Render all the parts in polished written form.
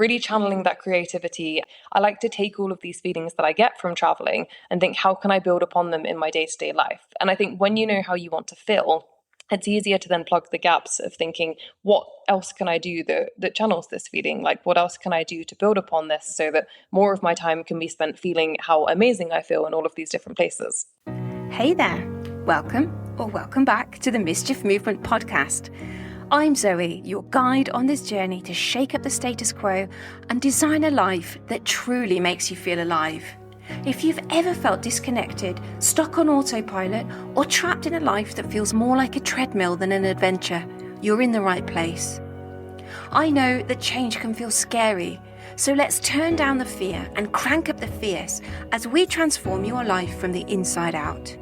really channeling that creativity. I like to take all of these feelings that I get from traveling and think, how can I build upon them in my day-to-day life? And I think when you know how you want to feel, it's easier to then plug the gaps of thinking, what else can I do that channels this feeling? Like, what else can I do to build upon this so that more of my time can be spent feeling how amazing I feel in all of these different places? Hey there. Welcome or welcome back to the Mischief Movement podcast. I'm Zoe, your guide on this journey to shake up the status quo and design a life that truly makes you feel alive. If you've ever felt disconnected, stuck on autopilot, or trapped in a life that feels more like a treadmill than an adventure, you're in the right place. I know that change can feel scary, so let's turn down the fear and crank up the fierce as we transform your life from the inside out.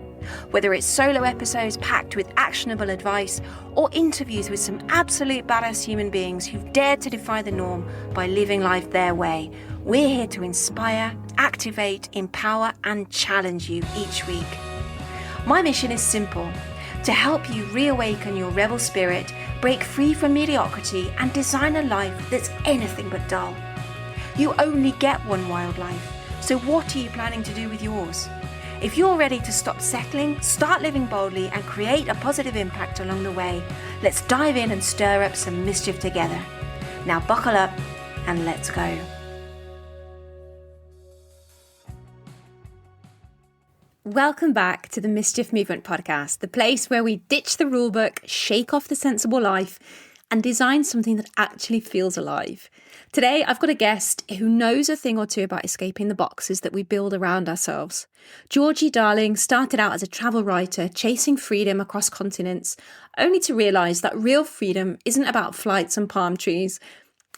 Whether it's solo episodes packed with actionable advice or interviews with some absolute badass human beings who've dared to defy the norm by living life their way, we're here to inspire, activate, empower, and challenge you each week. My mission is simple: to help you reawaken your rebel spirit, break free from mediocrity, and design a life that's anything but dull. You only get one wild life, so what are you planning to do with yours? If you're ready to stop settling, start living boldly, and create a positive impact along the way, let's dive in and stir up some mischief together. Now buckle up and let's go. Welcome back to the Mischief Movement podcast, the place where we ditch the rulebook, shake off the sensible life, and design something that actually feels alive. Today, I've got a guest who knows a thing or two about escaping the boxes that we build around ourselves. Georgie Darling started out as a travel writer, chasing freedom across continents, only to realise that real freedom isn't about flights and palm trees.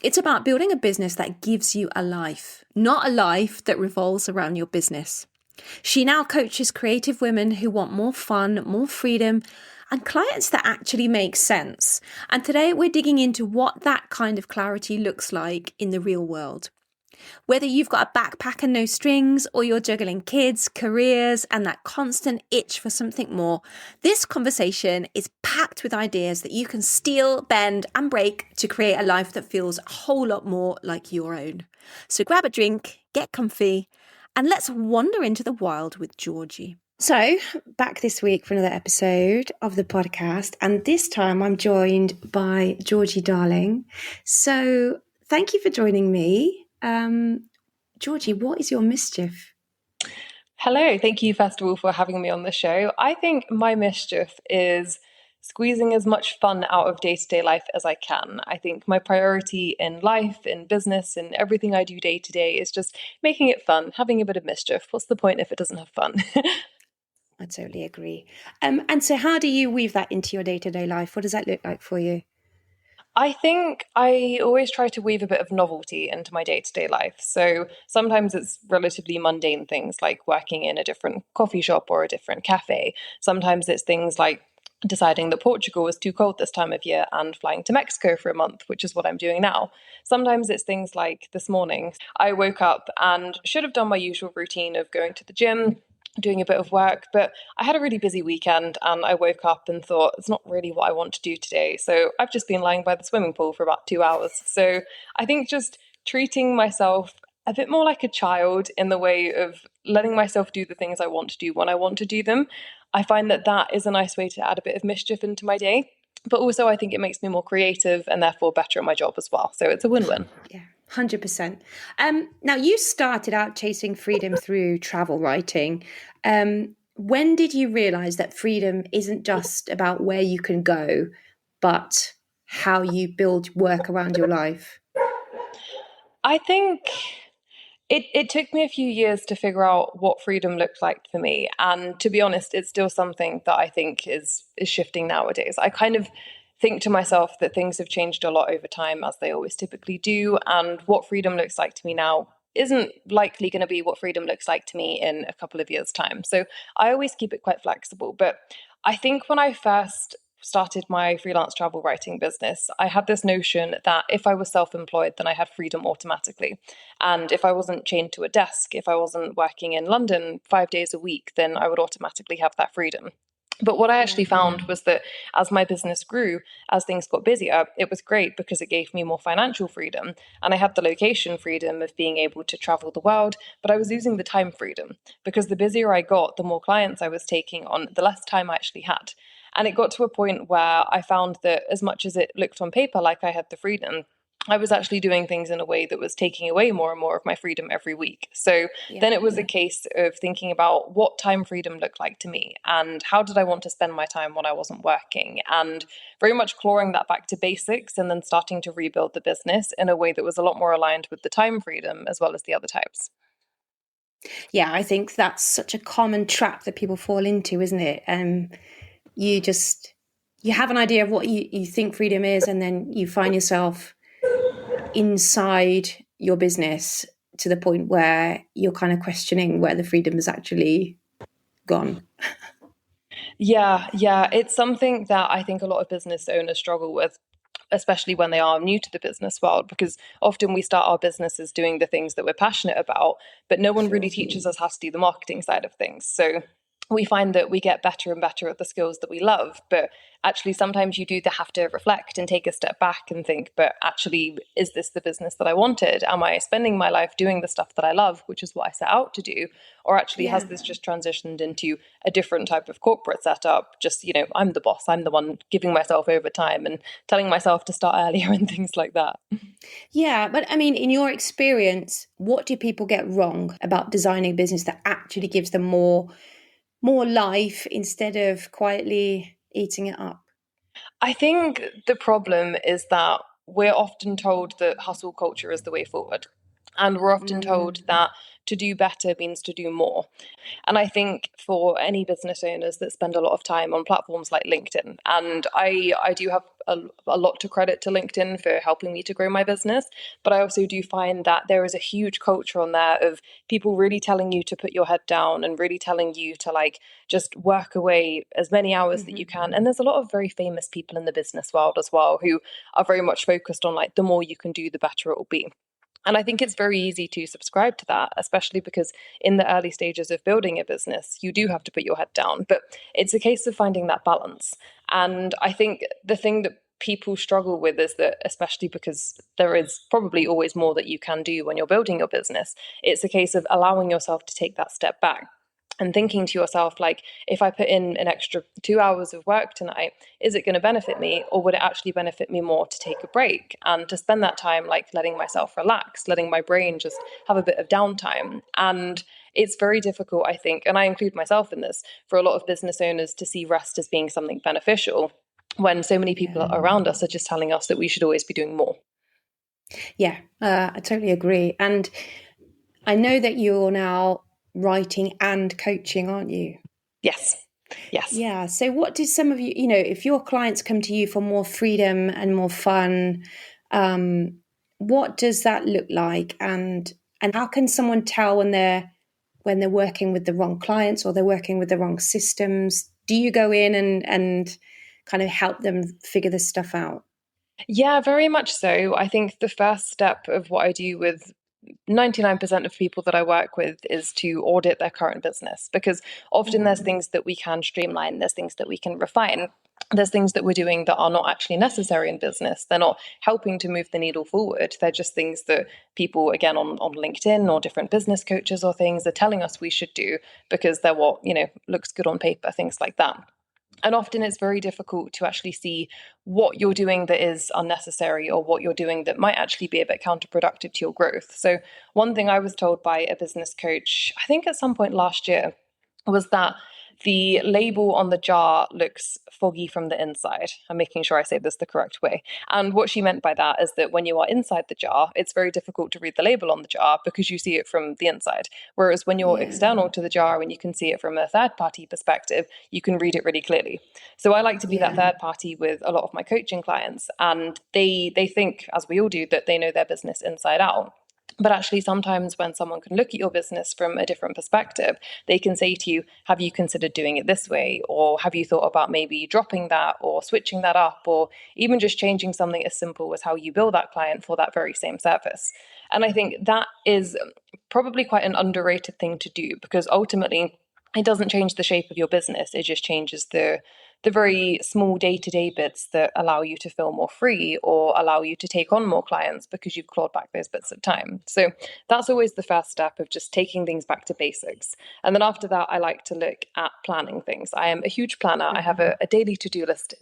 It's about building a business that gives you a life, not a life that revolves around your business. She now coaches creative women who want more fun, more freedom, and clients that actually make sense. And today we're digging into what that kind of clarity looks like in the real world. Whether you've got a backpack and no strings, or you're juggling kids, careers, and that constant itch for something more, this conversation is packed with ideas that you can steal, bend, and break to create a life that feels a whole lot more like your own. So grab a drink, get comfy, and let's wander into the wild with Georgie. So, back this week for another episode of the podcast, and this time I'm joined by Georgie Darling. So, thank you for joining me. Georgie, what is your mischief? Hello, thank you first of all for having me on the show. I think my mischief is squeezing as much fun out of day-to-day life as I can. I think my priority in life, in business, in everything I do day to day is just making it fun, having a bit of mischief. What's the point if it doesn't have fun? I totally agree. And so how do you weave that into your day-to-day life? What does that look like for you? I think I always try to weave a bit of novelty into my day-to-day life. So sometimes it's relatively mundane things like working in a different coffee shop or a different cafe. Sometimes it's things like deciding that Portugal is too cold this time of year and flying to Mexico for a month, which is what I'm doing now. Sometimes it's things like this morning, I woke up and should have done my usual routine of going to the gym, doing a bit of work, but I had a really busy weekend and I woke up and thought, it's not really what I want to do today. So I've just been lying by the swimming pool for about 2 hours. So I think just treating myself a bit more like a child in the way of letting myself do the things I want to do when I want to do them. I find that that is a nice way to add a bit of mischief into my day. But also I think it makes me more creative and therefore better at my job as well. So it's a win-win. Yeah. 100%. Now, you started out chasing freedom through travel writing. When did you realize that freedom isn't just about where you can go, but how you build work around your life? I think it took me a few years to figure out what freedom looked like for me. And to be honest, it's still something that I think is shifting nowadays. I kind of think to myself that things have changed a lot over time, as they always typically do. And what freedom looks like to me now isn't likely going to be what freedom looks like to me in a couple of years' time. So I always keep it quite flexible. But I think when I first started my freelance travel writing business, I had this notion that if I was self-employed, then I had freedom automatically. And if I wasn't chained to a desk, if I wasn't working in London 5 days a week, then I would automatically have that freedom. But what I actually Yeah. found was that as my business grew, as things got busier, it was great because it gave me more financial freedom. And I had the location freedom of being able to travel the world, but I was losing the time freedom because the busier I got, the more clients I was taking on, the less time I actually had. And it got to a point where I found that as much as it looked on paper like I had the freedom, I was actually doing things in a way that was taking away more and more of my freedom every week. So Yeah. then it was a case of thinking about what time freedom looked like to me and how did I want to spend my time when I wasn't working, and very much clawing that back to basics and then starting to rebuild the business in a way that was a lot more aligned with the time freedom as well as the other types. Yeah, I think that's such a common trap that people fall into, isn't it? You just you have an idea of what you think freedom is, and then you find yourself inside your business to the point where you're kind of questioning where the freedom is actually gone. Yeah, it's something that I think a lot of business owners struggle with, especially when they are new to the business world, because often we start our businesses doing the things that we're passionate about, but no one really Sure. teaches us how to do the marketing side of things. So we find that we get better and better at the skills that we love, but actually sometimes you do have to reflect and take a step back and think, but actually, is this the business that I wanted? Am I spending my life doing the stuff that I love, which is what I set out to do? Or actually has Yeah. this just transitioned into a different type of corporate setup? Just, I'm the boss, I'm the one giving myself overtime and telling myself to start earlier and things like that. Yeah, but I mean, in your experience, what do people get wrong about designing a business that actually gives them more life instead of quietly eating it up? I think the problem is that we're often told that hustle culture is the way forward. And we're often told Mm. that to do better means to do more. And I think for any business owners that spend a lot of time on platforms like LinkedIn, and I do have a lot to credit to LinkedIn for helping me to grow my business, but I also do find that there is a huge culture on there of people really telling you to put your head down and really telling you to like just work away as many hours that you Hmm. can. And there's a lot of very famous people in the business world as well who are very much focused on like the more you can do, the better it will be. And I think it's very easy to subscribe to that, especially because in the early stages of building a business, you do have to put your head down. But it's a case of finding that balance. And I think the thing that people struggle with is that, especially because there is probably always more that you can do when you're building your business, it's a case of allowing yourself to take that step back and thinking to yourself, like, if I put in an extra 2 hours of work tonight, is it going to benefit me, or would it actually benefit me more to take a break and to spend that time like letting myself relax, letting my brain just have a bit of downtime? And it's very difficult, I think, and I include myself in this, for a lot of business owners to see rest as being something beneficial when so many people Yeah. around us are just telling us that we should always be doing more. Yeah, I totally agree. And I know that you're now writing and coaching, aren't you? Yes. Yes. Yeah. So, what do some of if your clients come to you for more freedom and more fun, um, what does that look like? And how can someone tell when they're working with the wrong clients or they're working with the wrong systems? Do you go in and kind of help them figure this stuff out? Yeah, very much so. I think the first step of what I do with 99% of people that I work with is to audit their current business, because often there's things that we can streamline, there's things that we can refine. There's things that we're doing that are not actually necessary in business. They're not helping to move the needle forward. They're just things that people, again, on LinkedIn or different business coaches or things are telling us we should do because they're what, looks good on paper, things like that. And often it's very difficult to actually see what you're doing that is unnecessary or what you're doing that might actually be a bit counterproductive to your growth. So, one thing I was told by a business coach, I think at some point last year, was that the label on the jar looks foggy from the inside. I'm making sure I say this the correct way. And what she meant by that is that when you are inside the jar, it's very difficult to read the label on the jar because you see it from the inside. Whereas when you're Yeah. external to the jar and you can see it from a third party perspective, you can read it really clearly. So I like to be that Yeah. third party with a lot of my coaching clients, and they think, as we all do, that they know their business inside out. But actually, sometimes when someone can look at your business from a different perspective, they can say to you, have you considered doing it this way? Or have you thought about maybe dropping that or switching that up, or even just changing something as simple as how you bill that client for that very same service? And I think that is probably quite an underrated thing to do, because ultimately, it doesn't change the shape of your business. It just changes the very small day-to-day bits that allow you to feel more free or allow you to take on more clients because you've clawed back those bits of time. So that's always the first step of just taking things back to basics. And then after that, I like to look at planning things. I am a huge planner. I have a daily to-do list,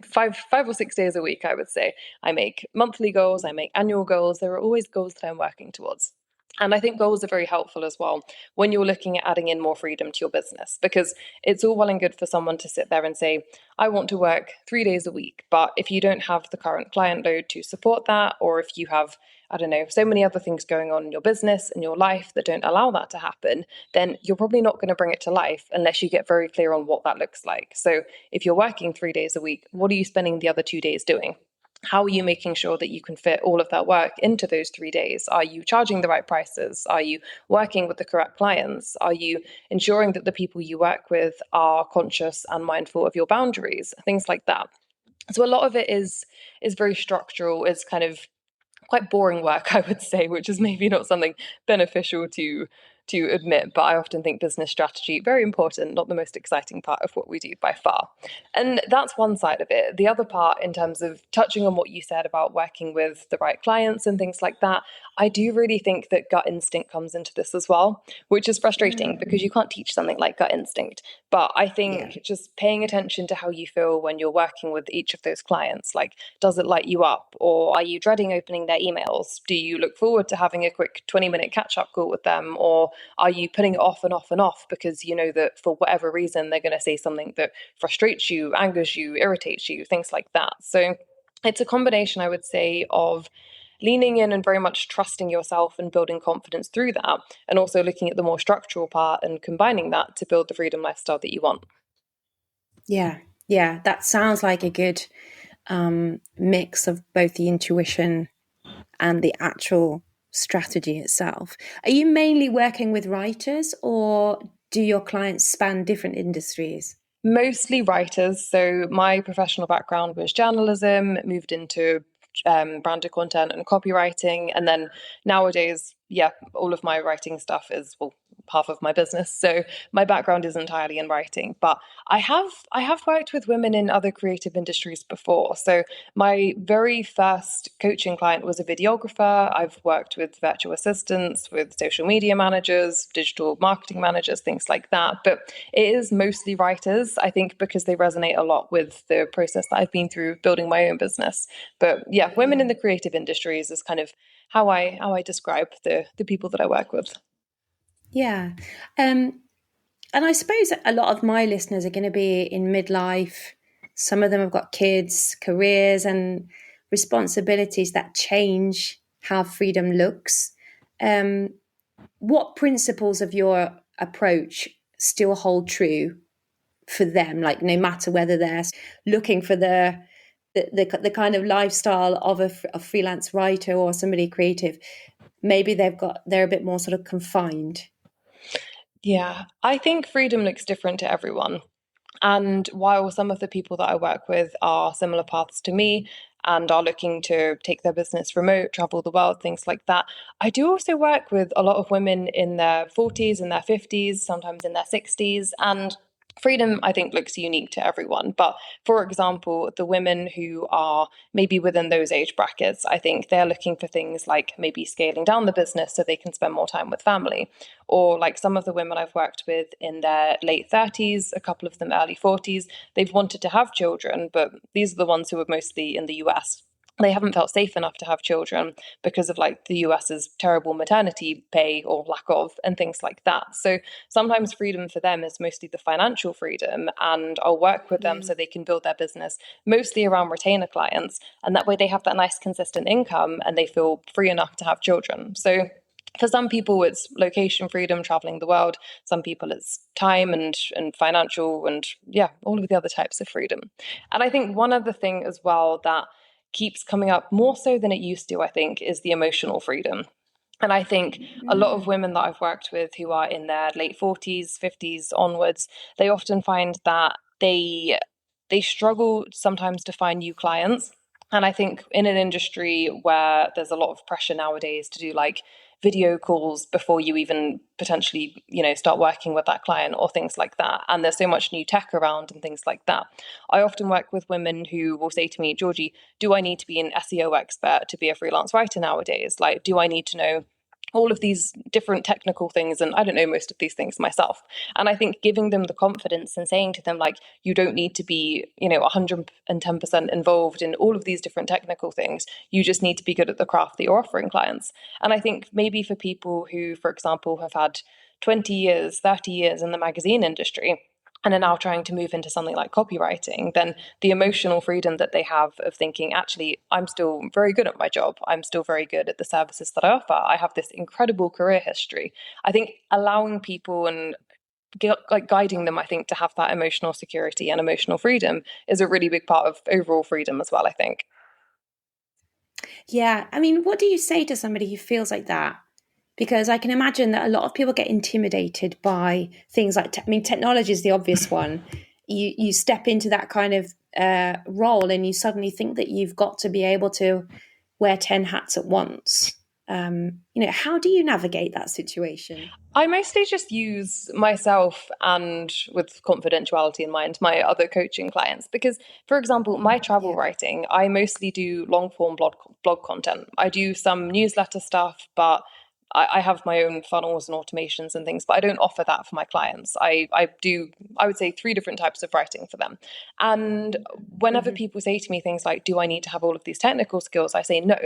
5 or 6 days a week, I would say. I make monthly goals, I make annual goals. There are always goals that I'm working towards. And I think goals are very helpful as well when you're looking at adding in more freedom to your business, because it's all well and good for someone to sit there and say, I want to work 3 days a week. But if you don't have the current client load to support that, or if you have, I don't know, so many other things going on in your business and your life that don't allow that to happen, then you're probably not going to bring it to life unless you get very clear on what that looks like. So if you're working 3 days a week, what are you spending the other 2 days doing? How are you making sure that you can fit all of that work into those 3 days? Are you charging the right prices? Are you working with the correct clients? Are you ensuring that the people you work with are conscious and mindful of your boundaries? Things like that. So a lot of it is very structural. It's kind of quite boring work, I would say, which is maybe not something beneficial to admit, but I often think business strategy very important, not the most exciting part of what we do by far. And that's one side of it. The other part, in terms of touching on what you said about working with the right clients and things like that, I do really think that gut instinct comes into this as well, which is frustrating because you can't teach something like gut instinct. But I Yeah. think just paying attention to how you feel when you're working with each of those clients, like, does it light you up, or are you dreading opening their emails? Do you look forward to having a quick 20-minute catch-up call with them, or are you putting it off and off and off because you know that for whatever reason they're going to say something that frustrates you, angers you, irritates you, things like that? So it's a combination, I would say, of leaning in and very much trusting yourself and building confidence through that, and also looking at the more structural part and combining that to build the freedom lifestyle that you want. Yeah. Yeah. That sounds like a good mix of both the intuition and the actual strategy itself. Are you mainly working with writers, or do your clients span different industries? Mostly writers. So my professional background was journalism, moved into branded content and copywriting. And then nowadays, yeah, all of my writing stuff is, well, half of my business. So my background is entirely in writing. But I have worked with women in other creative industries before. So my very first coaching client was a videographer. I've worked with virtual assistants, with social media managers, digital marketing managers, things like that. But it is mostly writers, I think, because they resonate a lot with the process that I've been through building my own business. But yeah, women in the creative industries is kind of how I describe the people that I work with. Yeah. Um, and I suppose a lot of my listeners are going to be in midlife. Some of them have got kids, careers, and responsibilities that change how freedom looks. Um, what principles of your approach still hold true for them? Like, no matter whether they're looking for the kind of lifestyle of a freelance writer or somebody creative, maybe they're a bit more sort of confined. Yeah, I think freedom looks different to everyone. And while some of the people that I work with are similar paths to me and are looking to take their business remote, travel the world, things like that, I do also work with a lot of women in their 40s, in their 50s, sometimes in their 60s. And freedom, I think, looks unique to everyone. But for example, the women who are maybe within those age brackets, I think they're looking for things like maybe scaling down the business so they can spend more time with family. Or like some of the women I've worked with in their late 30s, a couple of them early 40s, they've wanted to have children, but these are the ones who are mostly in the US. They haven't felt safe enough to have children because of like the US's terrible maternity pay or lack of, and things like that. So sometimes freedom for them is mostly the financial freedom, and I'll work with them Yeah. so they can build their business mostly around retainer clients, and that way they have that nice consistent income and they feel free enough to have children. So for some people it's location freedom, traveling the world. Some people it's time and financial, and yeah, all of the other types of freedom. And I think one other thing as well that keeps coming up more so than it used to, I think, is the emotional freedom. And I think a lot of women that I've worked with who are in their late 40s, 50s onwards, they often find that they struggle sometimes to find new clients. And I think in an industry where there's a lot of pressure nowadays to do like video calls before you even potentially, start working with that client or things like that, and there's so much new tech around and things like that, I often work with women who will say to me, Georgie, do I need to be an SEO expert to be a freelance writer nowadays? Like, do I need to know all of these different technical things? And I don't know most of these things myself. And I think giving them the confidence and saying to them, like, you don't need to be, 110% involved in all of these different technical things. You just need to be good at the craft that you're offering clients. And I think maybe for people who, for example, have had 20 years, 30 years in the magazine industry, and are now trying to move into something like copywriting, then the emotional freedom that they have of thinking, actually, I'm still very good at my job. I'm still very good at the services that I offer. I have this incredible career history. I think allowing people and like guiding them, I think, to have that emotional security and emotional freedom is a really big part of overall freedom as well, I think. Yeah. I mean, what do you say to somebody who feels like that? Because I can imagine that a lot of people get intimidated by things like, technology is the obvious one. You step into that kind of role and you suddenly think that you've got to be able to wear 10 hats at once. How do you navigate that situation? I mostly just use myself and, with confidentiality in mind, my other coaching clients. Because, for example, my travel Yeah. writing, I mostly do long form blog content. I do some newsletter stuff, but I have my own funnels and automations and things, but I don't offer that for my clients. I do, I would say, three different types of writing for them. And whenever Hmm. people say to me things like, do I need to have all of these technical skills? I say no.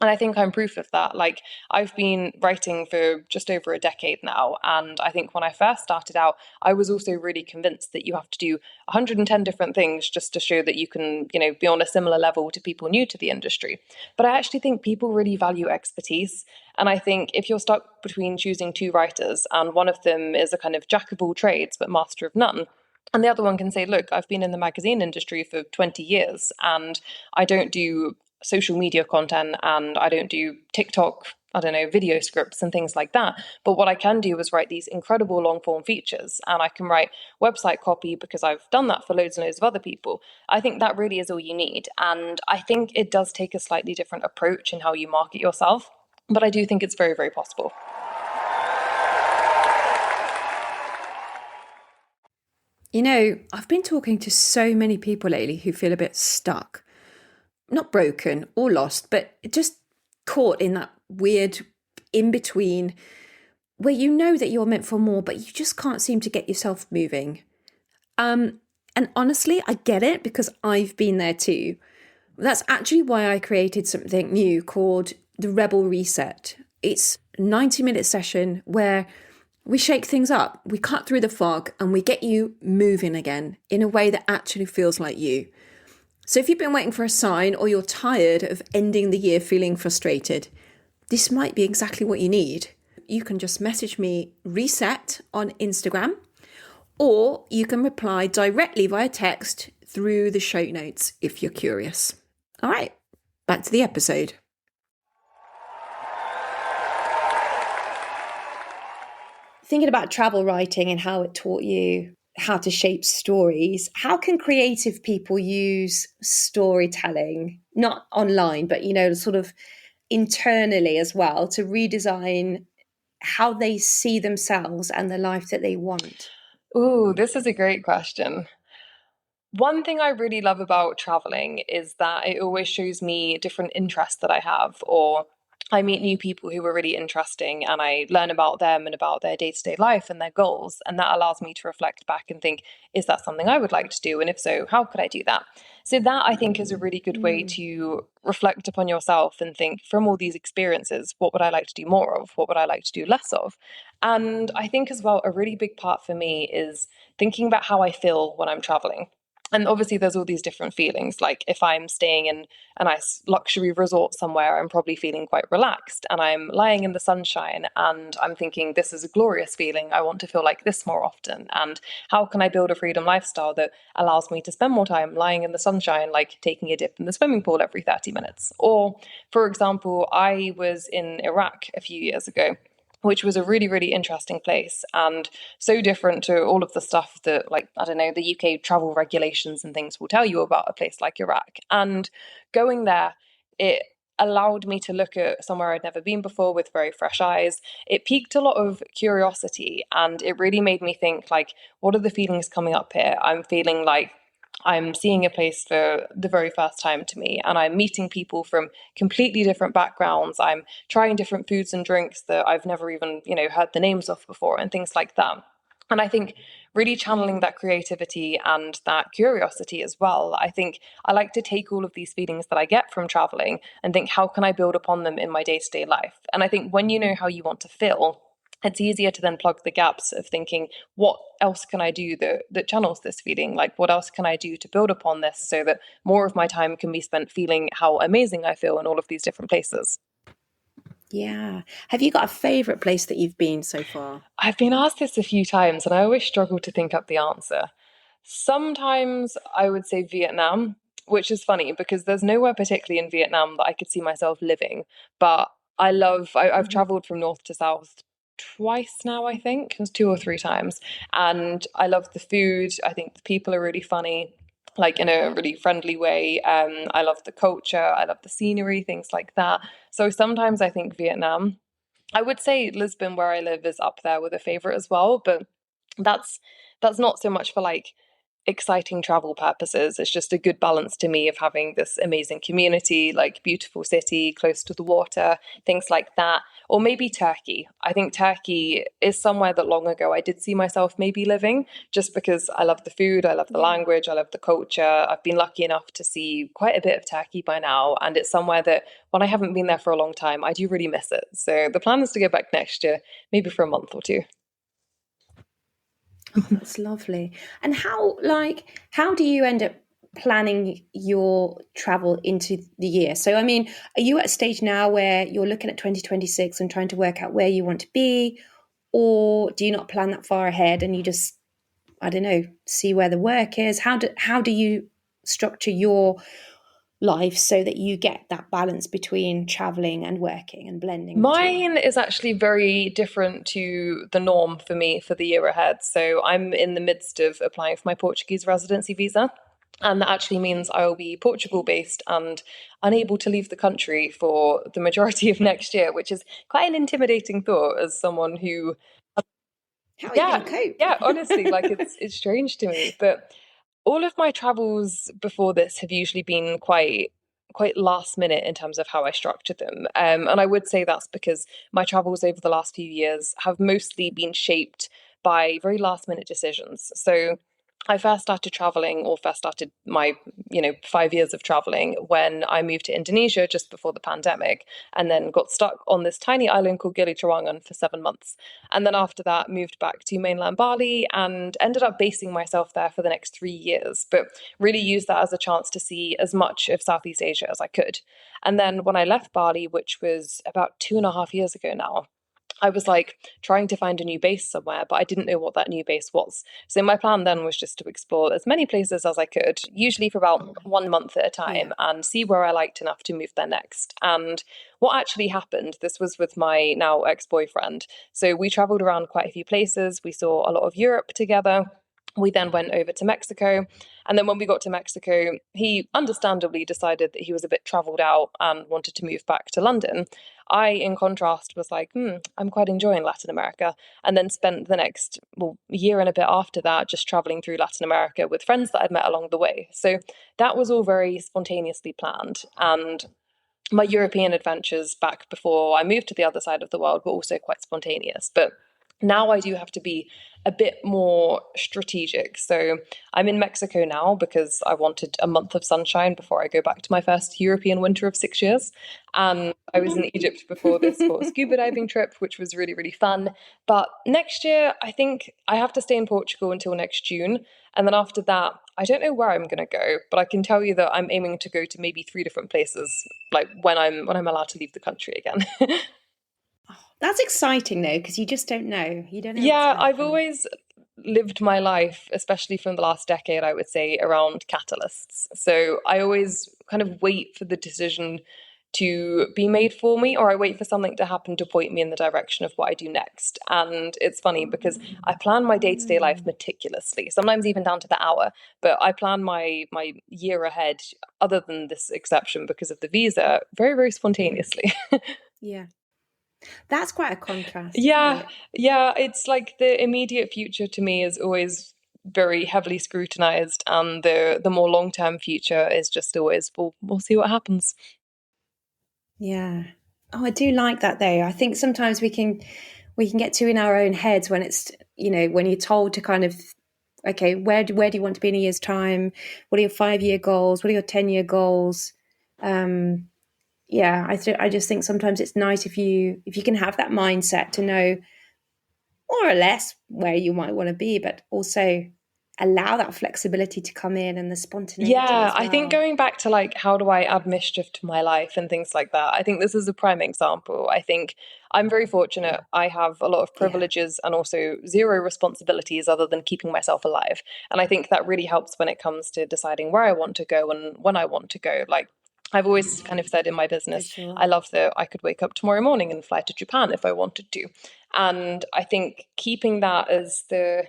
And I think I'm proof of that. Like, I've been writing for just over a decade now. And I think when I first started out, I was also really convinced that you have to do 110 different things just to show that you can, be on a similar level to people new to the industry. But I actually think people really value expertise. And I think if you're stuck between choosing two writers and one of them is a kind of jack of all trades but master of none, and the other one can say, look, I've been in the magazine industry for 20 years and I don't do social media content and I don't do TikTok, I don't know, video scripts and things like that. But what I can do is write these incredible long form features, and I can write website copy because I've done that for loads and loads of other people. I think that really is all you need. And I think it does take a slightly different approach in how you market yourself. But I do think it's very, very possible. I've been talking to so many people lately who feel a bit stuck, not broken or lost, but just caught in that weird in between where you know that you're meant for more, but you just can't seem to get yourself moving. And honestly, I get it because I've been there too. That's actually why I created something new called the Rebel Reset. It's a 90-minute session where we shake things up, we cut through the fog, and we get you moving again in a way that actually feels like you. So if you've been waiting for a sign or you're tired of ending the year feeling frustrated, this might be exactly what you need. You can just message me reset on Instagram, or you can reply directly via text through the show notes if you're curious. All right, back to the episode. Thinking about travel writing and how it taught you how to shape stories, how can creative people use storytelling, not online, but, sort of internally as well, to redesign how they see themselves and the life that they want? Ooh, this is a great question. One thing I really love about traveling is that it always shows me different interests that I have, or I meet new people who are really interesting and I learn about them and about their day to day life and their goals. And that allows me to reflect back and think, is that something I would like to do? And if so, how could I do that? So, that I think is a really good way Mm. to reflect upon yourself and think, from all these experiences, what would I like to do more of? What would I like to do less of? And I think as well, a really big part for me is thinking about how I feel when I'm traveling. And obviously, there's all these different feelings. Like, if I'm staying in a nice luxury resort somewhere, I'm probably feeling quite relaxed and I'm lying in the sunshine and I'm thinking, this is a glorious feeling. I want to feel like this more often. And how can I build a freedom lifestyle that allows me to spend more time lying in the sunshine, like taking a dip in the swimming pool every 30 minutes? Or, for example, I was in Iraq a few years ago. which was a really, really interesting place and so different to all of the stuff that, like, I don't know, the UK travel regulations and things will tell you about a place like Iraq. And going there, it allowed me to look at somewhere I'd never been before with very fresh eyes. It piqued a lot of curiosity and it really made me think, like, what are the feelings coming up here? I'm feeling like I'm seeing a place for the very first time to me, and I'm meeting people from completely different backgrounds. I'm trying different foods and drinks that I've never even, heard the names of before and things like that. And I think really channeling that creativity and that curiosity as well. I think I like to take all of these feelings that I get from traveling and think, how can I build upon them in my day-to-day life? And I think when you know how you want to feel, it's easier to then plug the gaps of thinking, what else can I do that channels this feeling? Like, what else can I do to build upon this so that more of my time can be spent feeling how amazing I feel in all of these different places? Yeah. Have you got a favorite place that you've been so far? I've been asked this a few times and I always struggle to think up the answer. Sometimes I would say Vietnam, which is funny because there's nowhere particularly in Vietnam that I could see myself living. But I've Mhm. traveled from north to south twice now, I think. It was two or three times. And I love the food. I think the people are really funny, like in a really friendly way. I love the culture. I love the scenery, things like that. So sometimes I think Vietnam. I would say Lisbon, where I live, is up there with a favorite as well, but that's that's not so much for like exciting travel purposes. It's just a good balance to me of having this amazing community, like beautiful city close to the water, things like that. Or maybe Turkey. I think Turkey is somewhere that long ago I did see myself maybe living, just because I love the food, I love the Yeah. language, I love the culture. I've been lucky enough to see quite a bit of Turkey by now, and it's somewhere that when I haven't been there for a long time, I do really miss it. So the plan is to go back next year, maybe for a month or two. Oh, that's lovely. And how do you end up planning your travel into the year? So, I mean, are you at a stage now where you're looking at 2026 and trying to work out where you want to be? Or do you not plan that far ahead and you just, I don't know, see where the work is? How do you structure your life so that you get that balance between traveling and working and blending the two? Mine is actually very different to the norm for me for the year ahead. So I'm in the midst of applying for my Portuguese residency visa. And that actually means I will be Portugal Okay. based and unable to leave the country for the majority of next year, which is quite an intimidating thought as someone who, How are you yeah, going to yeah, honestly, like cope? it's strange to me. But all of my travels before this have usually been quite last minute in terms of how I structure them. And I would say that's because my travels over the last few years have mostly been shaped by very last minute decisions. So I first started traveling, or first started my 5 years of traveling when I moved to Indonesia just before the pandemic, and then got stuck on this tiny island called Gili Trawangan for 7 months. And then after that, moved back to mainland Bali and ended up basing myself there for the next 3 years, but really used that as a chance to see as much of Southeast Asia as I could. And then when I left Bali, which was about 2.5 years ago now, I was like trying to find a new base somewhere, but I didn't know what that new base was. So my plan then was just to explore as many places as I could, usually for about 1 month at a Yeah. time, and see where I liked enough to move there next. And what actually happened, this was with my now ex-boyfriend. So we traveled around quite a few places. We saw a lot of Europe together. We then went over to Mexico. And then when we got to Mexico, he understandably decided that he was a bit traveled out and wanted to move back to London. I, in contrast, was like, I'm quite enjoying Latin America. And then spent the next, well, year and a bit after that just traveling through Latin America with friends that I'd met along the way. So that was all very spontaneously planned. And my European adventures back before I moved to the other side of the world were also quite spontaneous. But now I do have to be a bit more strategic. So I'm in Mexico now because I wanted a month of sunshine before I go back to my first European winter of 6 years. And I was in Egypt before this for a scuba diving trip, which was really, really fun. But next year, I think I have to stay in Portugal until next June. And then after that, I don't know where I'm going to go, but I can tell you that I'm aiming to go to maybe three different places, like when I'm allowed to leave the country again. That's exciting though, because you just don't know. You don't know what's Yeah, going to I've happen. always lived my life, especially from the last decade, I would say, around catalysts. So I always kind of wait for the decision to be made for me, or I wait for something to happen to point me in the direction of what I do next. And it's funny because I plan my day-to-day life meticulously, sometimes even down to the hour, but I plan my year ahead, other than this exception because of the visa, very, very spontaneously. Yeah. That's quite a contrast, isn't Yeah, it? yeah, it's like the immediate future to me is always very heavily scrutinized, and the more long-term future is just always we'll see what happens. Yeah. Oh, I do like that though. I think sometimes we can get too in our own heads when it's, when you're told to kind of, okay, where do you want to be in a year's time? What are your 5-year goals? What are your 10-year goals? Yeah, I just think sometimes it's nice if you can have that mindset to know more or less where you might want to be, but also allow that flexibility to come in and the spontaneity Yeah, as I think well. going back to like how do I add mischief to my life and things like that, I think this is a prime example. I think I'm very fortunate. I have a lot of Yeah. privileges and also zero responsibilities other than keeping myself alive. And I think that really helps when it comes to deciding where I want to go and when I want to go. Like I've always kind of said in my For business, I sure. love that I could wake up tomorrow morning and fly to Japan if I wanted to. And I think keeping that as the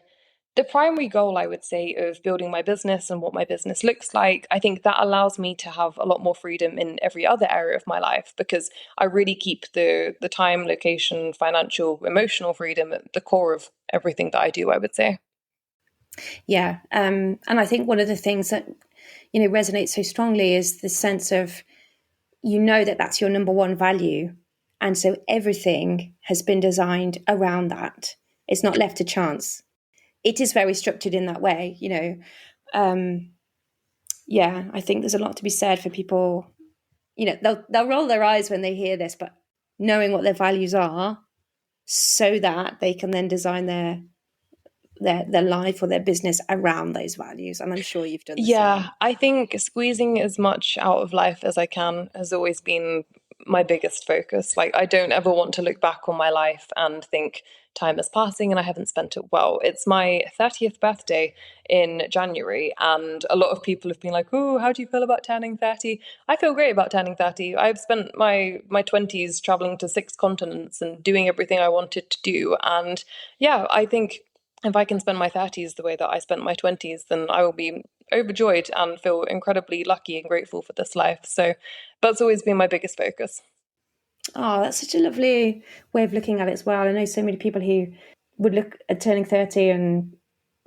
primary goal, I would say, of building my business and what my business looks like, I think that allows me to have a lot more freedom in every other area of my life, because I really keep the time, location, financial, emotional freedom at the core of everything that I do, I would say. Yeah. And I think one of the things that, resonates so strongly is the sense of, that that's your number one value. And so everything has been designed around that. It's not left to chance. It is very structured in that way. Um, yeah, I think there's a lot to be said for people. They'll roll their eyes when they hear this, but knowing what their values are, so that they can then design their life or their business around those values. And I'm sure you've done the Yeah, same. I think squeezing as much out of life as I can has always been my biggest focus. Like, I don't ever want to look back on my life and think time is passing and I haven't spent it well. It's my 30th birthday in January, and a lot of people have been like, "Oh, how do you feel about turning 30?" I feel great about turning 30. I've spent my 20s traveling to 6 continents and doing everything I wanted to do. And yeah, I think if I can spend my 30s the way that I spent my 20s, then I will be overjoyed and feel incredibly lucky and grateful for this life. So that's always been my biggest focus. Oh, that's such a lovely way of looking at it as well. I know so many people who would look at turning 30 and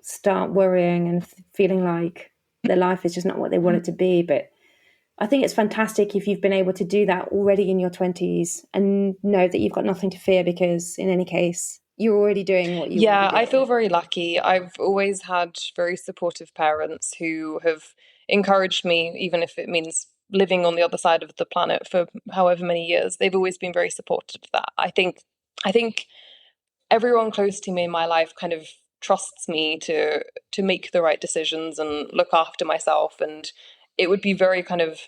start worrying and feeling like their life is just not what they want it to be. But I think it's fantastic if you've been able to do that already in your 20s and know that you've got nothing to fear, because in any case, you're already doing what you want to be Yeah, I feel doing. very lucky. I've always had very supportive parents who have encouraged me, even if it means living on the other side of the planet for however many years. They've always been very supportive of that. I think everyone close to me in my life kind of trusts me to make the right decisions and look after myself. And it would be very kind of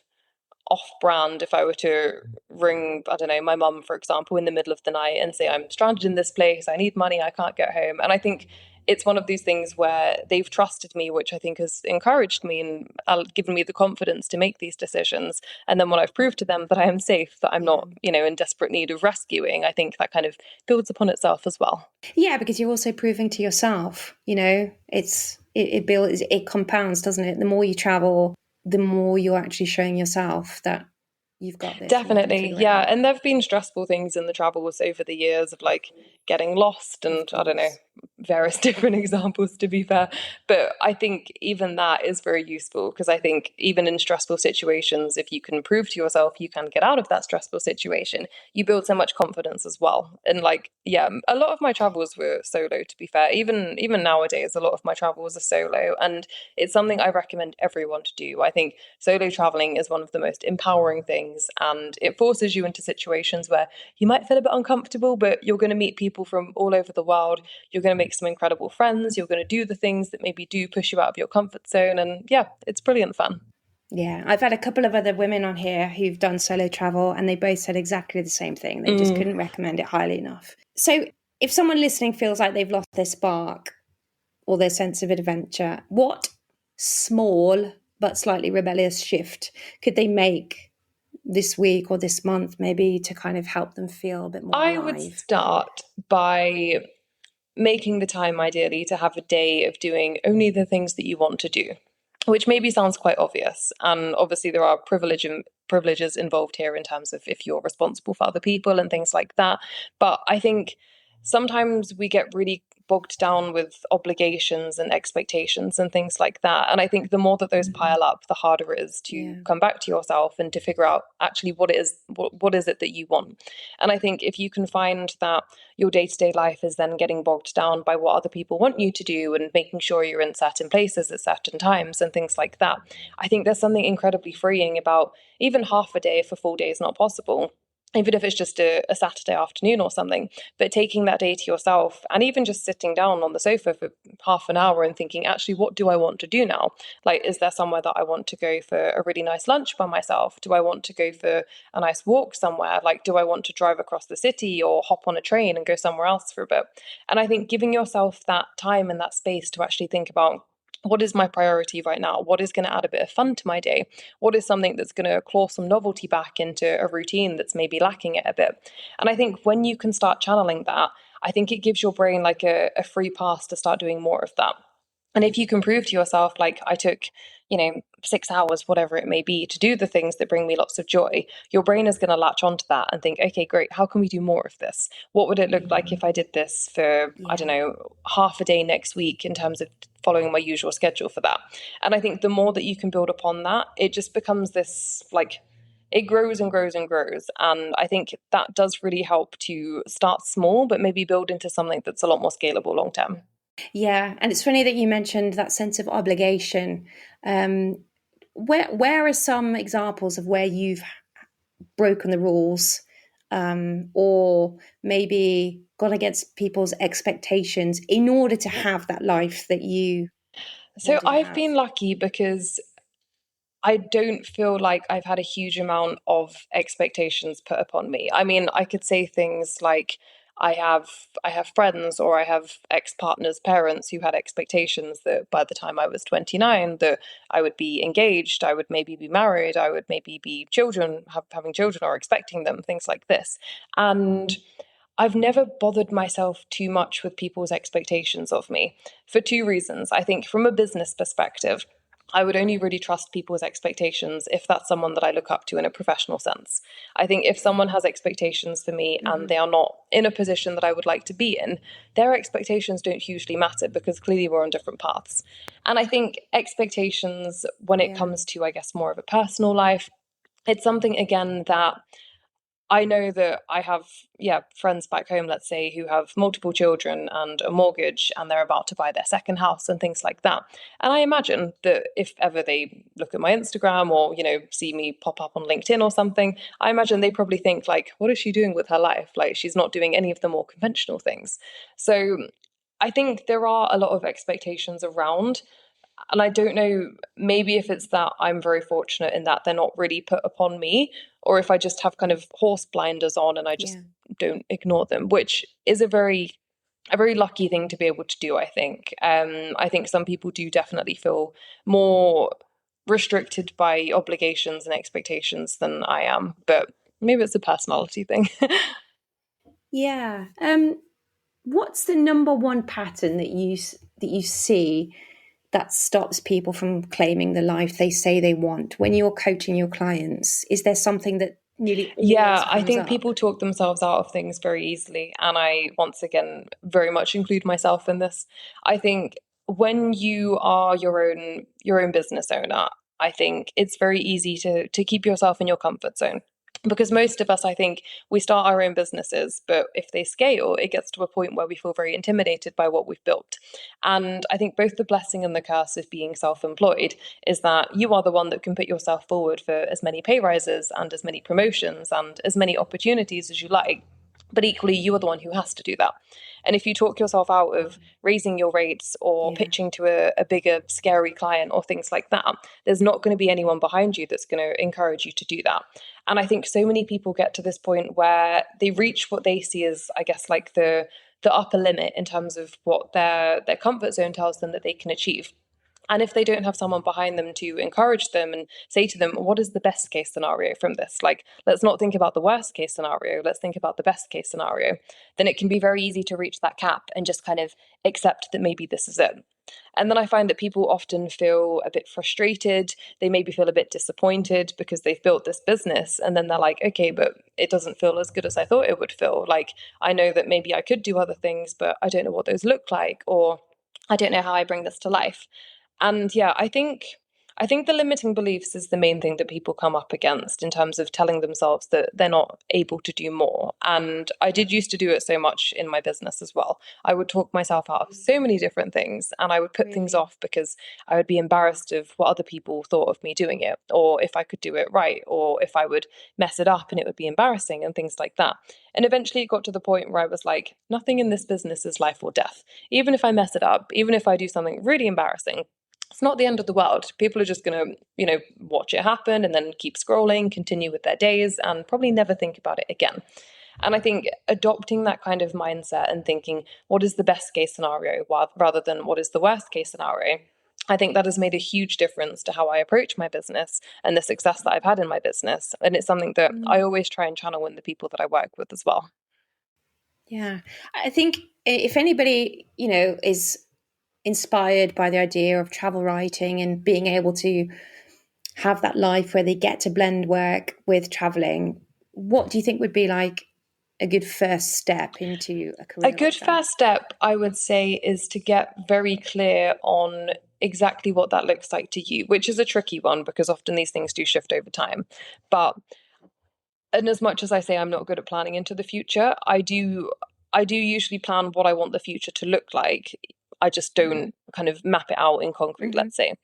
off brand if I were to ring, I don't know, my mum, for example, in the middle of the night and say, I'm stranded in this place, I need money, I can't get home. And I think it's one of these things where they've trusted me, which I think has encouraged me and given me the confidence to make these decisions. And then when I've proved to them that I am safe, that I'm Yeah. not, in desperate need of rescuing, I think that kind of builds upon itself as well. Yeah, because you're also proving to yourself, it builds, it compounds, doesn't it? The more you travel, the more you're actually showing yourself that you've got this and you can Definitely, figure it yeah. out. And there have been stressful things in the travels over the years of like getting lost Of and I don't know, course. various different examples to be fair. But I think even that is very useful, because I think even in stressful situations, if you can prove to yourself you can get out of that stressful situation, you build so much confidence as well. And like, yeah, a lot of my travels were solo, to be fair. Even nowadays, a lot of my travels are solo. And it's something I recommend everyone to do. I think solo traveling is one of the most empowering things, and it forces you into situations where you might feel a bit uncomfortable, but you're going to meet people from all over the world. You're going to make some incredible friends. You're going to do the things that maybe do push you out of your comfort zone. And yeah, it's brilliant fun. Yeah, I've had a couple of other women on here who've done solo travel, and they both said exactly the same thing. They just Mm. couldn't recommend it highly enough. So, if someone listening feels like they've lost their spark or their sense of adventure, what small but slightly rebellious shift could they make this week or this month, maybe to kind of help them feel a bit more I would alive? start by making the time ideally to have a day of doing only the things that you want to do, which maybe sounds quite obvious. And obviously there are privileges involved here in terms of if you're responsible for other people and things like that. But I think sometimes we get really bogged down with obligations and expectations and things like that. And I think the more that those pile up, the harder it is to Yeah. come back to yourself and to figure out actually what is it that you want. And I think if you can find that your day-to-day life is then getting bogged down by what other people want you to do and making sure you're in certain places at certain times and things like that, I think there's something incredibly freeing about even half a day if a full day is not possible, even if it's just a Saturday afternoon or something, but taking that day to yourself and even just sitting down on the sofa for half an hour and thinking, actually, what do I want to do now? Like, is there somewhere that I want to go for a really nice lunch by myself? Do I want to go for a nice walk somewhere? Like, do I want to drive across the city or hop on a train and go somewhere else for a bit? And I think giving yourself that time and that space to actually think about, what is my priority right now? What is going to add a bit of fun to my day? What is something that's going to claw some novelty back into a routine that's maybe lacking it a bit? And I think when you can start channeling that, I think it gives your brain like a free pass to start doing more of that. And if you can prove to yourself, like, I took, 6 hours, whatever it may be, to do the things that bring me lots of joy, your brain is going to latch onto that and think, okay, great, how can we do more of this? What would it look like if I did this for, I don't know, half a day next week in terms of following my usual schedule for that? And I think the more that you can build upon that, it just becomes this, like, it grows and grows and grows. And I think that does really help to start small, but maybe build into something that's a lot more scalable long term. Yeah, and it's funny that you mentioned that sense of obligation. Where are some examples of where you've broken the rules, or maybe gone against people's expectations in order to have that life that you So wanted to I've have? been lucky because I don't feel like I've had a huge amount of expectations put upon me. I mean, I could say things like I have I have friends or I have ex-partners' parents who had expectations that by the time I was 29 that I would be engaged, I would maybe be married, I would maybe be having children or expecting them, things like this. And I've never bothered myself too much with people's expectations of me for two reasons. I think from a business perspective, I would only really trust people's expectations if that's someone that I look up to in a professional sense. I think if someone has expectations for me and they are not in a position that I would like to be in, their expectations don't hugely matter because clearly we're on different paths. And I think expectations, when it Yeah. comes to, I guess, more of a personal life, it's something again that I know that I have, yeah, friends back home, let's say, who have multiple children and a mortgage and they're about to buy their second house and things like that. And I imagine that if ever they look at my Instagram or, see me pop up on LinkedIn or something, I imagine they probably think, like, what is she doing with her life? Like, she's not doing any of the more conventional things. So I think there are a lot of expectations around. And I don't know, maybe if it's that I'm very fortunate in that they're not really put upon me, or if I just have kind of horse blinders on and I just Yeah. don't ignore them, which is a very lucky thing to be able to do, I think. I think some people do definitely feel more restricted by obligations and expectations than I am, but maybe it's a personality thing. Yeah. What's the number one pattern that you see that stops people from claiming the life they say they want when you're coaching your clients? Is there something that nearly always Yeah, I comes think up? people talk themselves out of things very easily. And I, once again, very much include myself in this. I think when you are your own business owner, I think it's very easy to keep yourself in your comfort zone. Because most of us, I think, we start our own businesses, but if they scale, it gets to a point where we feel very intimidated by what we've built. And I think both the blessing and the curse of being self employed is that you are the one that can put yourself forward for as many pay rises and as many promotions and as many opportunities as you like. But equally, you are the one who has to do that. And if you talk yourself out of raising your rates or Yeah. pitching to a bigger, scary client or things like that, there's not going to be anyone behind you that's going to encourage you to do that. And I think so many people get to this point where they reach what they see as, I guess, like the upper limit in terms of what their comfort zone tells them that they can achieve. And if they don't have someone behind them to encourage them and say to them, what is the best case scenario from this? Like, let's not think about the worst case scenario, let's think about the best case scenario. Then it can be very easy to reach that cap and just kind of accept that maybe this is it. And then I find that people often feel a bit frustrated. They maybe feel a bit disappointed because they've built this business. And then they're like, okay, but it doesn't feel as good as I thought it would feel. Like, I know that maybe I could do other things, but I don't know what those look like, or I don't know how I bring this to life. And yeah, I think the limiting beliefs is the main thing that people come up against in terms of telling themselves that they're not able to do more. And I did used to do it so much in my business as well. I would talk myself out of so many different things, and I would put things off because I would be embarrassed of what other people thought of me doing it, or if I could do it right, or if I would mess it up and it would be embarrassing and things like that. And eventually it got to the point where I was like, nothing in this business is life or death. Even if I mess it up, even if I do something really embarrassing, it's not the end of the world. People are just going to, watch it happen and then keep scrolling, continue with their days, and probably never think about it again. And I think adopting that kind of mindset and thinking, what is the best case scenario rather than what is the worst case scenario? I think that has made a huge difference to how I approach my business and the success that I've had in my business. And it's something that I always try and channel in the people that I work with as well. Yeah. I think if anybody, is inspired by the idea of travel writing and being able to have that life where they get to blend work with traveling, what do you think would be like a good first step into a career A good like that? first step, I would say, is to get very clear on exactly what that looks like to you, which is a tricky one because often these things do shift over time. And as much as I say I'm not good at planning into the future, I do usually plan what I want the future to look like. I just don't kind of map it out in concrete, let's say.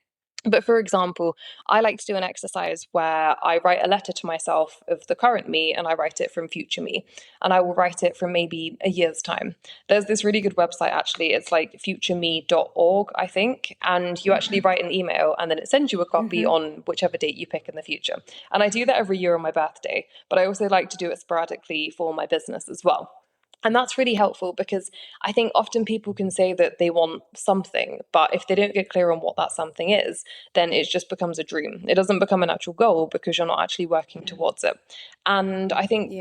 But for example, I like to do an exercise where I write a letter to myself of the current me and I write it from future me. And I will write it from maybe a year's time. There's this really good website, actually. It's like futureme.org, I think. And you actually write an email and then it sends you a copy on whichever date you pick in the future. And I do that every year on my birthday. But I also like to do it sporadically for my business as well. And that's really helpful because I think often people can say that they want something, but if they don't get clear on what that something is, then it just becomes a dream. It doesn't become an actual goal because you're not actually working towards it. And I think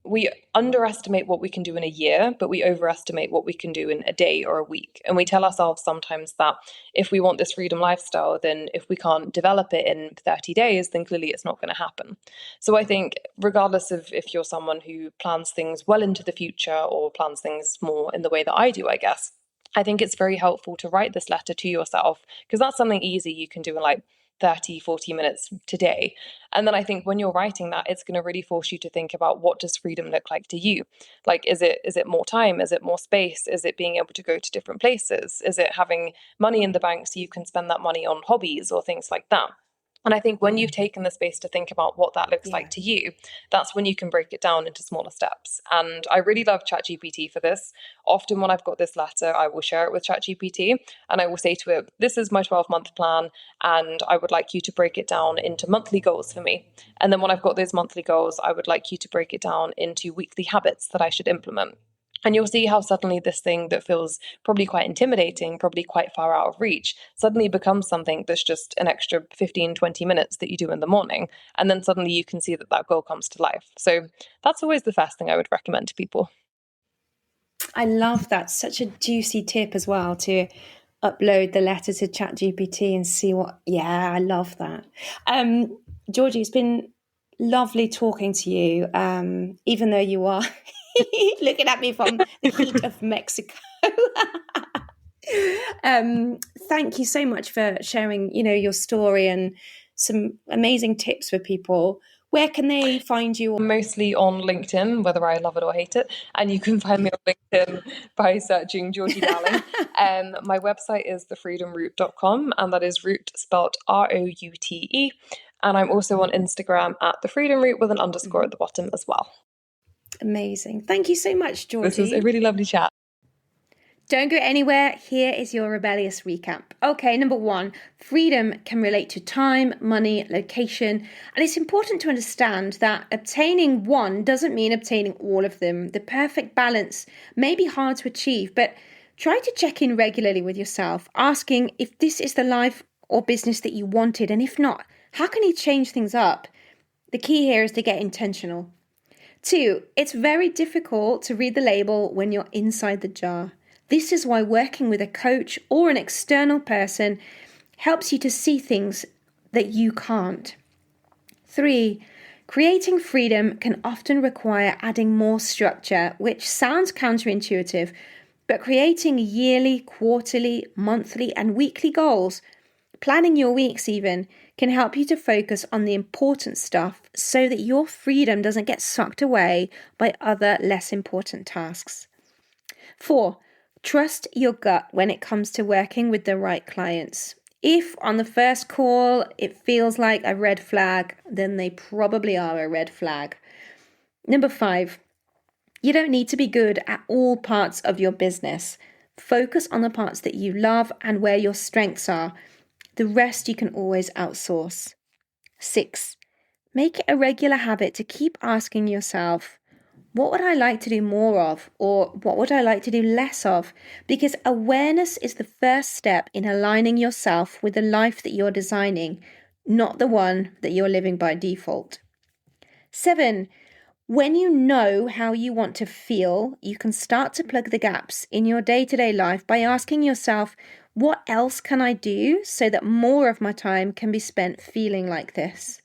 we underestimate what we can do in a year, but we overestimate what we can do in a day or a week. And we tell ourselves sometimes that if we want this freedom lifestyle, then if we can't develop it in 30 days, then clearly it's not going to happen. So I think regardless of if you're someone who plans things well into the future or plans things more in the way that I do, I guess, I think it's very helpful to write this letter to yourself because that's something easy you can do in like 30, 40 minutes today. And then I think when you're writing that, it's going to really force you to think about what does freedom look like to you? Like, is it more time? Is it more space? Is it being able to go to different places? Is it having money in the bank so you can spend that money on hobbies or things like that? And I think when you've taken the space to think about what that looks like to you, that's when you can break it down into smaller steps. And I really love ChatGPT for this. Often when I've got this letter, I will share it with ChatGPT and I will say to it, this is my 12-month plan and I would like you to break it down into monthly goals for me. And then when I've got those monthly goals, I would like you to break it down into weekly habits that I should implement. And you'll see how suddenly this thing that feels probably quite intimidating, probably quite far out of reach, suddenly becomes something that's just an extra 15, 20 minutes that you do in the morning. And then suddenly you can see that that goal comes to life. So that's always the first thing I would recommend to people. I love that. Such a juicy tip as well to upload the letter to ChatGPT and see what. Yeah, I love that. Georgie, it's been lovely talking to you, even though you are looking at me from the heat of Mexico. Thank you so much for sharing, your story and some amazing tips for people. Where can they find you? Mostly on LinkedIn, whether I love it or hate it. And you can find me on LinkedIn by searching Georgie Darling. My website is thefreedomroute.com, and that is route spelled ROUTE. And I'm also on Instagram at thefreedomroute with an underscore at the bottom as well. Amazing. Thank you so much, Georgie. This was a really lovely chat. Don't go anywhere. Here is your rebellious recap. Okay, number 1, freedom can relate to time, money, location. And it's important to understand that obtaining one doesn't mean obtaining all of them. The perfect balance may be hard to achieve, but Try to check in regularly with yourself, asking if this is the life or business that you wanted, and if not, how can you change things up? The key here is to get intentional. 2, it's very difficult to read the label when you're inside the jar. This is why working with a coach or an external person helps you to see things that you can't. 3, creating freedom can often require adding more structure, which sounds counterintuitive, but creating yearly, quarterly, monthly, and weekly goals, planning your weeks even, can help you to focus on the important stuff so that your freedom doesn't get sucked away by other less important tasks. 4, trust your gut when it comes to working with the right clients. If on the first call it feels like a red flag, then they probably are a red flag. Number 5, you don't need to be good at all parts of your business. Focus on the parts that you love and where your strengths are. The rest you can always outsource. 6, make it a regular habit to keep asking yourself, what would I like to do more of? Or what would I like to do less of? Because awareness is the first step in aligning yourself with the life that you're designing, not the one that you're living by default. 7, when you know how you want to feel, you can start to plug the gaps in your day-to-day life by asking yourself, what else can I do so that more of my time can be spent feeling like this?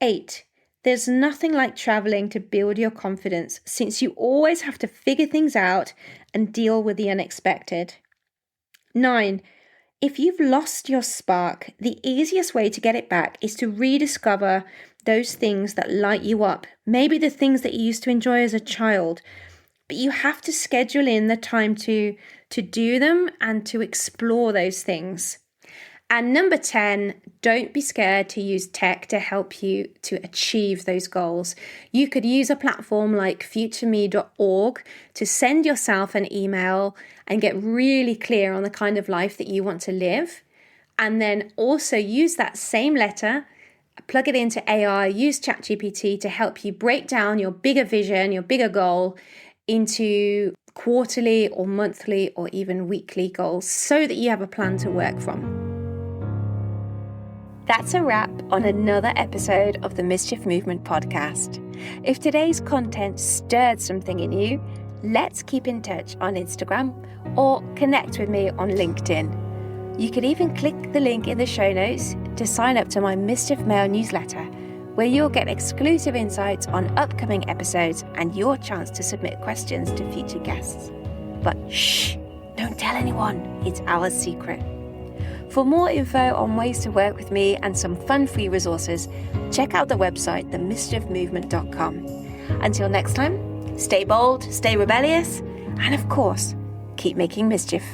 8, there's nothing like traveling to build your confidence, since you always have to figure things out and deal with the unexpected. 9, if you've lost your spark, the easiest way to get it back is to rediscover those things that light you up, maybe the things that you used to enjoy as a child, but you have to schedule in the time to do them and to explore those things. And number 10, don't be scared to use tech to help you to achieve those goals. You could use a platform like futureme.org to send yourself an email and get really clear on the kind of life that you want to live. And then also use that same letter, plug it into AI, use ChatGPT to help you break down your bigger vision, your bigger goal into quarterly or monthly or even weekly goals so that you have a plan to work from. That's a wrap on another episode of the Mischief Movement podcast. If today's content stirred something in you, let's keep in touch on Instagram or connect with me on LinkedIn. You could even click the link in the show notes to sign up to my Mischief Mail newsletter, where you'll get exclusive insights on upcoming episodes and your chance to submit questions to future guests. But shh, don't tell anyone, it's our secret. For more info on ways to work with me and some fun free resources, check out the website themischiefmovement.com. Until next time, stay bold, stay rebellious, and of course, keep making mischief.